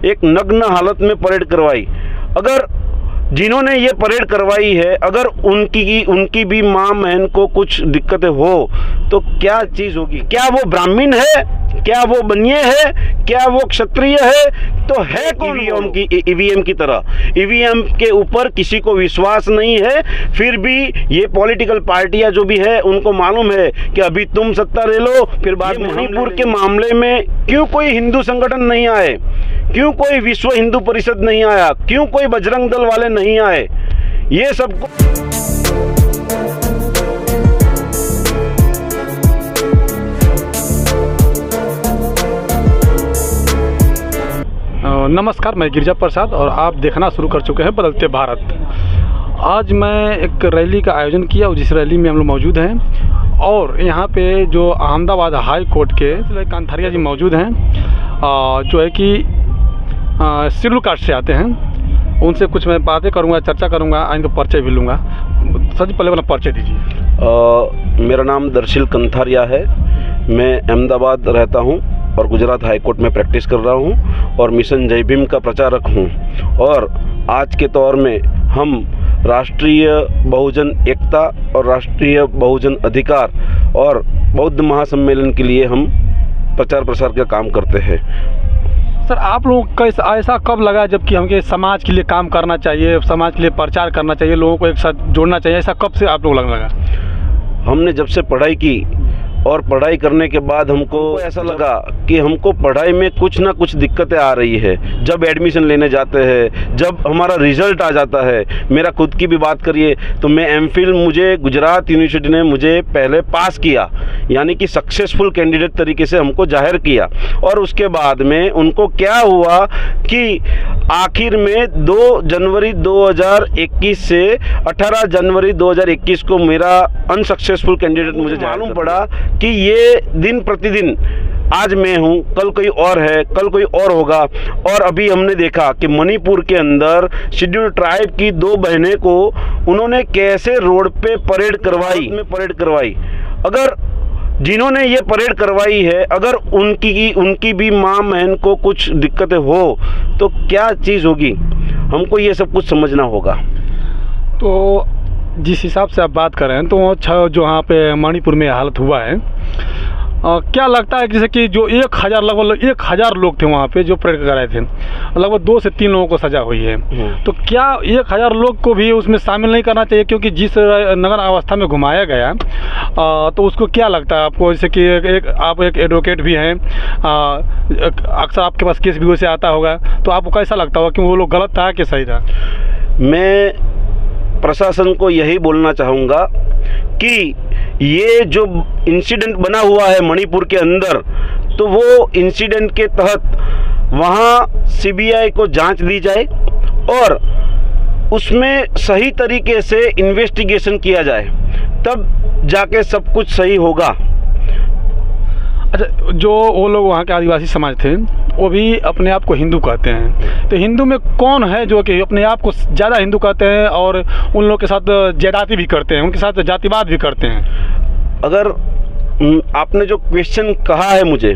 एक नग्न हालत में परेड करवाई। अगर जिन्होंने ये परेड करवाई है, अगर उनकी भी माँ बहन को कुछ दिक्कतें हो तो क्या चीज़ होगी? क्या वो ब्राह्मण है? क्या वो बनिए है? क्या वो क्षत्रिय है? तो है कौन? ईवीएम की तरह ईवीएम के ऊपर किसी को विश्वास नहीं है। फिर भी ये पॉलिटिकल पार्टियां जो भी है उनको मालूम है कि अभी तुम सत्ता ले लो, फिर बाद में मणिपुर के मामले में क्यों कोई हिंदू संगठन नहीं आए? क्यों कोई विश्व हिंदू परिषद नहीं आया? क्यों कोई बजरंग दल वाले नहीं आए? ये सबको नमस्कार, मैं गिरिजा प्रसाद और आप देखना शुरू कर चुके हैं बदलते भारत। आज मैं एक रैली का आयोजन किया और जिस रैली में हम लोग मौजूद हैं और यहाँ पे जो अहमदाबाद हाई कोर्ट के कंथारिया जी मौजूद हैं, जो है कि शेड्यूल कास्ट से आते हैं। उनसे कुछ मैं बातें करूँगा, चर्चा करूँगा, इनका परिचय भी लूँगा। सबसे पहले अपना परिचय दीजिए। मेरा नाम दर्शिल कंथारिया है। मैं अहमदाबाद रहता हूँ और गुजरात हाई कोर्ट में प्रैक्टिस कर रहा हूँ और मिशन जय भीम का प्रचारक हूँ। और आज के दौर में हम राष्ट्रीय बहुजन एकता और राष्ट्रीय बहुजन अधिकार और बौद्ध महासम्मेलन के लिए हम प्रचार प्रसार का काम करते हैं। सर, आप लोगों का ऐसा कब लगा जबकि हमके समाज के लिए काम करना चाहिए, समाज के लिए प्रचार करना चाहिए, लोगों को एक साथ जोड़ना चाहिए, ऐसा कब से आप लोग लगने लगा? हमने जब से पढ़ाई की और पढ़ाई करने के बाद हमको ऐसा लगा कि हमको पढ़ाई में कुछ ना कुछ दिक्कतें आ रही है। जब एडमिशन लेने जाते हैं, जब हमारा रिज़ल्ट आ जाता है, मेरा खुद की भी बात करिए तो मैं एमफिल मुझे गुजरात यूनिवर्सिटी ने मुझे पहले पास किया, यानी कि सक्सेसफुल कैंडिडेट तरीके से हमको जाहिर किया। और उसके बाद में उनको क्या हुआ कि आखिर में 2 जनवरी 2021 से 18 जनवरी 2021 को मेरा अनसक्सेसफुल कैंडिडेट मुझे मालूम पड़ा कि ये दिन प्रतिदिन आज मैं हूँ, कल कोई और है, कल कोई और होगा। और अभी हमने देखा कि मणिपुर के अंदर शेड्यूल ट्राइब की 2 बहनें को उन्होंने कैसे रोड पे परेड करवाई। अगर जिन्होंने ये परेड करवाई है, अगर उनकी भी माँ बहन को कुछ दिक्कतें हो तो क्या चीज़ होगी? हमको ये सब कुछ समझना होगा। तो जिस हिसाब से आप बात कर रहे हैं तो अच्छा, जो यहाँ पे मणिपुर में हालत हुआ है, क्या लगता है जैसे कि जो 1000 लगभग 1000 लोग थे वहाँ पे जो परेड कराए थे, लगभग 2 से 3 लोगों को सजा हुई है, तो क्या 1000 लोग को भी उसमें शामिल नहीं करना चाहिए? क्योंकि जिस नगर अवस्था में घुमाया गया तो उसको क्या लगता है आपको? जैसे कि आप एक एडवोकेट भी हैं, अक्सर आपके पास केस भी वैसे आता होगा, तो आपको कैसा लगता होगा कि वो लोग गलत था कि सही था? मैं प्रशासन को यही बोलना चाहूँगा कि ये जो इंसिडेंट बना हुआ है मणिपुर के अंदर, तो वो इंसिडेंट के तहत वहाँ सीबीआई को जांच दी जाए और उसमें सही तरीके से इन्वेस्टिगेशन किया जाए, तब जाके सब कुछ सही होगा। अच्छा, जो वो लोग वहाँ के आदिवासी समाज थे वो भी अपने आप को हिंदू कहते हैं, तो हिंदू में कौन है जो कि अपने आप को ज़्यादा हिंदू कहते हैं और उन लोग के साथ ज्यादती भी करते हैं, उनके साथ जातिवाद भी करते हैं? अगर आपने जो क्वेश्चन कहा है मुझे,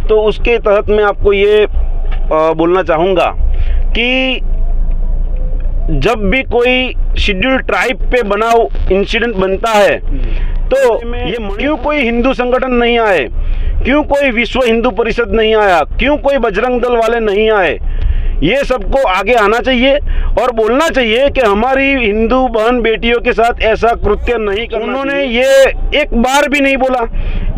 तो उसके तहत मैं आपको ये बोलना चाहूँगा कि जब भी कोई शेड्यूल ट्राइब पे बना इंसिडेंट बनता है तो ये क्यों कोई हिंदू संगठन नहीं आए? क्यों कोई विश्व हिंदू परिषद नहीं आया? क्यों कोई बजरंग दल वाले नहीं आए? ये सबको आगे आना चाहिए और बोलना चाहिए कि हमारी हिंदू बहन बेटियों के साथ ऐसा कृत्य नहीं करना। उन्होंने ये एक बार भी नहीं बोला।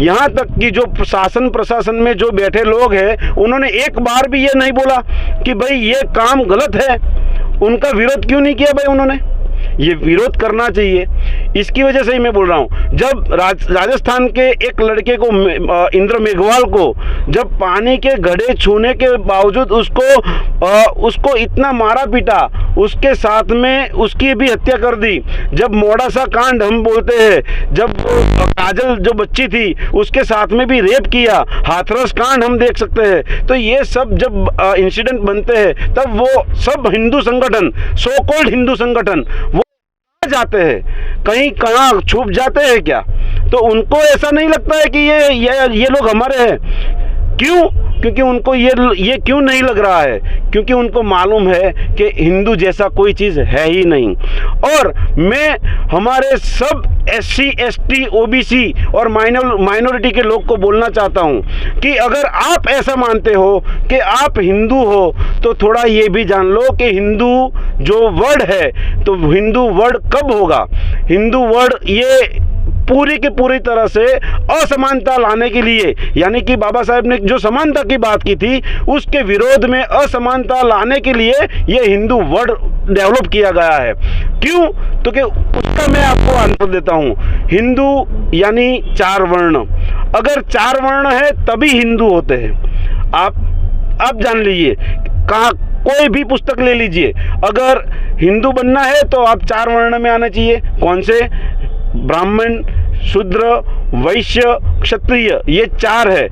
यहाँ तक कि जो प्रशासन में जो बैठे लोग हैं, उन्होंने एक बार भी ये नहीं बोला कि भाई ये काम गलत है। उनका विरोध क्यों नहीं किया भाई? उन्होंने ये विरोध करना चाहिए। इसकी वजह से ही मैं बोल रहा हूँ, जब राजस्थान के एक लड़के को इंद्र मेघवाल को जब पानी के घड़े छूने के बावजूद उसको इतना मारा पीटा, उसके साथ में उसकी भी हत्या कर दी। जब मोडासा कांड हम बोलते हैं, जब काजल जो बच्ची थी उसके साथ में भी रेप किया, हाथरस कांड हम देख सकते हैं। तो ये सब जब इंसिडेंट बनते हैं तब वो सब हिंदू संगठन, सो कॉल्ड हिंदू संगठन, वो जाते हैं, कहीं कहाँ छुप जाते हैं क्या? तो उनको ऐसा नहीं लगता है कि ये लोग हमारे हैं? क्यों क्योंकि उनको ये क्यों नहीं लग रहा है, क्योंकि उनको मालूम है कि हिंदू जैसा कोई चीज़ है ही नहीं। और मैं हमारे सब SC ST OBC और माइनॉरिटी के लोग को बोलना चाहता हूँ कि अगर आप ऐसा मानते हो कि आप हिंदू हो तो थोड़ा ये भी जान लो कि हिंदू जो वर्ड है तो हिंदू वर्ड कब होगा। हिंदू वर्ड ये पूरी की पूरी तरह से असमानता लाने के लिए, यानी कि बाबा साहेब ने जो समानता की बात की थी उसके विरोध में असमानता लाने के लिए ये हिंदू वर्ड डेवलप किया गया है। क्यों? तो कि उसका मैं आपको आंसर देता हूँ। हिंदू यानी 4 वर्ण, अगर 4 वर्ण है तभी हिंदू होते हैं। आप जान लीजिए, कहाँ कोई भी पुस्तक ले लीजिए, अगर हिंदू बनना है तो आप 4 वर्ण में आना चाहिए। कौन से? ब्राह्मण, शूद्र, वैश्य, क्षत्रिय, ये 4 है।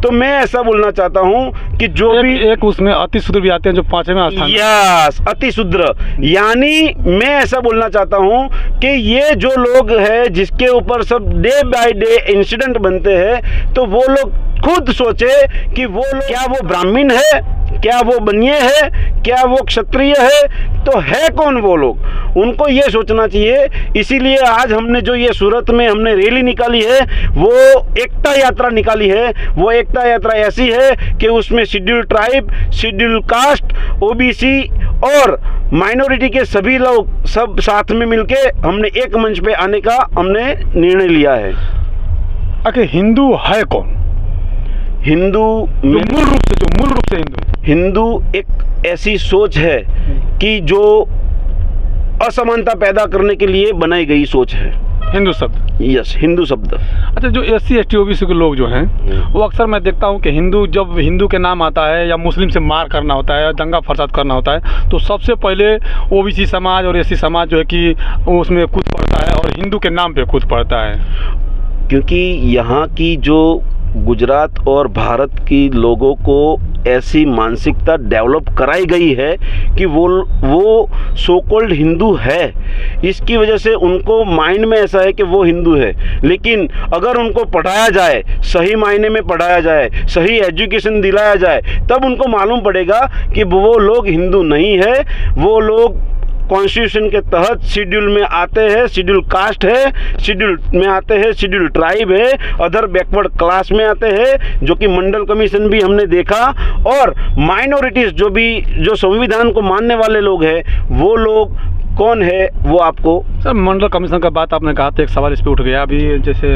तो मैं ऐसा बोलना चाहता हूँ कि जो भी एक उसमें अति शूद्र भी आते हैं जो 5वें स्थान। यस, अति शूद्र, यानी मैं ऐसा बोलना चाहता हूँ कि ये जो लोग हैं जिसके ऊपर सब डे बाय डे इंसिडेंट बनते हैं, तो वो लोग खुद सोचे कि वो लोग क्या वो ब्राह्मण है, क्या वो बनिए है, क्या वो क्षत्रिय है, तो है कौन वो लोग, उनको ये सोचना चाहिए। इसीलिए आज हमने जो ये सूरत में हमने रैली निकाली है, वो एकता यात्रा निकाली है। वो एकता यात्रा ऐसी है कि उसमें schedule tribe, schedule caste, OBC और माइनॉरिटी के सभी लोग सब साथ में मिलके हमने एक मंच पे आने का हमने निर्णय लिया है। आखिर हिंदू है कौन? हिंदू मूल रूप से हिंदू एक ऐसी सोच है कि जो असमानता पैदा करने के लिए बनाई गई सोच है। हिंदू शब्द, यस, हिंदू शब्द। अच्छा, जो SC ST OBC के लोग जो हैं वो अक्सर मैं देखता हूँ कि हिंदू, जब हिंदू के नाम आता है या मुस्लिम से मार करना होता है या दंगा फसाद करना होता है, तो सबसे पहले OBC समाज और SC समाज जो है कि उसमें कूद पड़ता है और हिंदू के नाम पे कूद पड़ता है। क्योंकि यहाँ की जो गुजरात और भारत की लोगों को ऐसी मानसिकता डेवलप कराई गई है कि वो सो कॉल्ड हिंदू है। इसकी वजह से उनको माइंड में ऐसा है कि वो हिंदू है। लेकिन अगर उनको पढ़ाया जाए, सही मायने में पढ़ाया जाए, सही एजुकेशन दिलाया जाए, तब उनको मालूम पड़ेगा कि वो लोग हिंदू नहीं है। वो लोग कॉन्स्टिट्यूशन के तहत शेड्यूल में आते हैं, शेड्यूल कास्ट है, शेड्यूल में आते हैं, शेड्यूल ट्राइब है, अदर बैकवर्ड क्लास में आते हैं, जो कि मंडल कमीशन भी हमने देखा। और माइनॉरिटीज़ जो संविधान को मानने वाले लोग हैं, वो लोग कौन है वो आपको। सर, मंडल कमीशन का बात आपने कहा तो एक सवाल इस पर उठ गया। अभी जैसे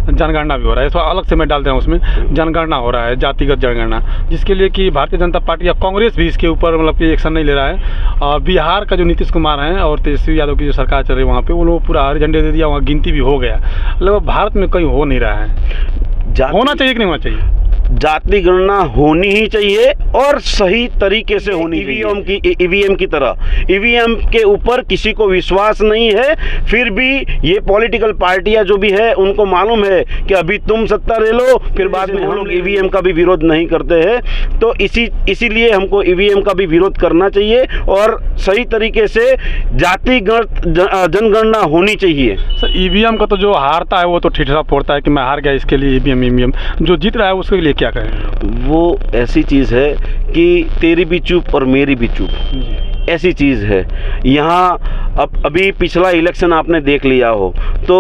जनगणना भी हो रहा है, इसको अलग से मैं डाल दे रहा हूँ, उसमें जनगणना हो रहा है, जातिगत जनगणना, जिसके लिए कि भारतीय जनता पार्टी या कांग्रेस भी इसके ऊपर मतलब कि एक्शन नहीं ले रहा है। बिहार का जो नीतीश कुमार हैं और तेजस्वी यादव की जो सरकार चल रही है, वहाँ पे वो लोग पूरा हरी झंडे दे दिया, वहाँ गिनती भी हो गया। लगभग भारत में कहीं हो नहीं रहा है। होना चाहिए कि नहीं होना चाहिए? जाति गणना होनी ही चाहिए और सही तरीके से होनी चाहिए। ईवीएम की तरह ईवीएम के ऊपर किसी को विश्वास नहीं है। फिर भी ये पॉलिटिकल पार्टियां जो भी है उनको मालूम है कि अभी तुम सत्ता ले लो, फिर बाद में हम लोग ईवीएम का भी विरोध नहीं करते हैं। तो इसीलिए हमको ईवीएम का भी विरोध करना चाहिए और सही तरीके से जातिगत जनगणना होनी चाहिए। सर, ईवीएम का तो जो हारता है वो तो ठिठुरा फोड़ता है कि मैं हार गया, इसके लिए ईवीएम। जो जीत रहा है उसके लिए क्या कहें? वो ऐसी चीज़ है कि तेरी भी चुप और मेरी भी चुप, ऐसी चीज़ है यहाँ। अभी पिछला इलेक्शन आपने देख लिया हो तो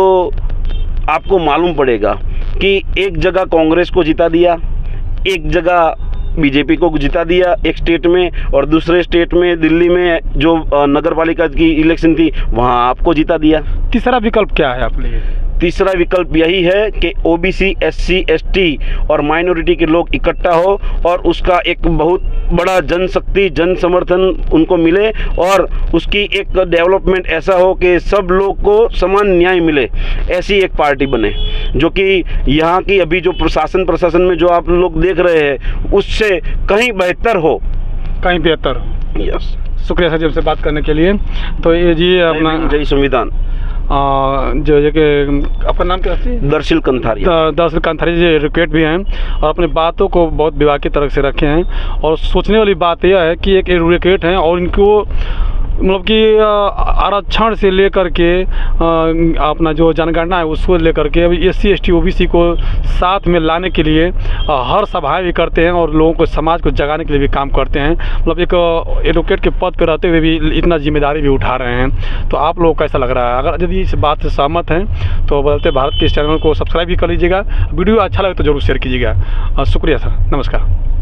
आपको मालूम पड़ेगा कि एक जगह कांग्रेस को जिता दिया, एक जगह बीजेपी को जिता दिया एक स्टेट में, और दूसरे स्टेट में दिल्ली में जो नगर पालिका की इलेक्शन थी वहाँ आपको जिता दिया। तीसरा विकल्प क्या है आपके लिए? तीसरा विकल्प यही है कि OBC, SC, ST और माइनॉरिटी के लोग इकट्ठा हो और उसका एक बहुत बड़ा जनशक्ति, जन समर्थन उनको मिले और उसकी एक डेवलपमेंट ऐसा हो कि सब लोग को समान न्याय मिले। ऐसी एक पार्टी बने जो कि यहाँ की अभी जो प्रशासन में जो आप लोग देख रहे हैं उससे कहीं बेहतर हो, कहीं बेहतर। यस, शुक्रिया सर जी हमसे बात करने के लिए। तो ये जी अपना जय संविधान। जो कि आपका नाम क्या है? दर्शिल कंथारिया। दर्शिल कंथारिया जी एडवोकेट भी हैं और अपने बातों को बहुत विवाह की तरह से रखे हैं। और सोचने वाली बात यह है कि एक एडवोकेट हैं और इनको मतलब कि आरक्षण से लेकर के अपना जो जनगणना है उसको लेकर के अभी SC ST OBC को साथ में लाने के लिए हर सभाएं भी करते हैं और लोगों को, समाज को जगाने के लिए भी काम करते हैं। मतलब एक एडवोकेट के पद पर रहते हुए भी इतना जिम्मेदारी भी उठा रहे हैं। तो आप लोगों को कैसा लग रहा है? अगर यदि इस बात से सहमत हैं तो बदलते भारत के इस चैनल को सब्सक्राइब भी कर लीजिएगा। वीडियो अच्छा लगे तो जरूर शेयर कीजिएगा। शुक्रिया सर, नमस्कार।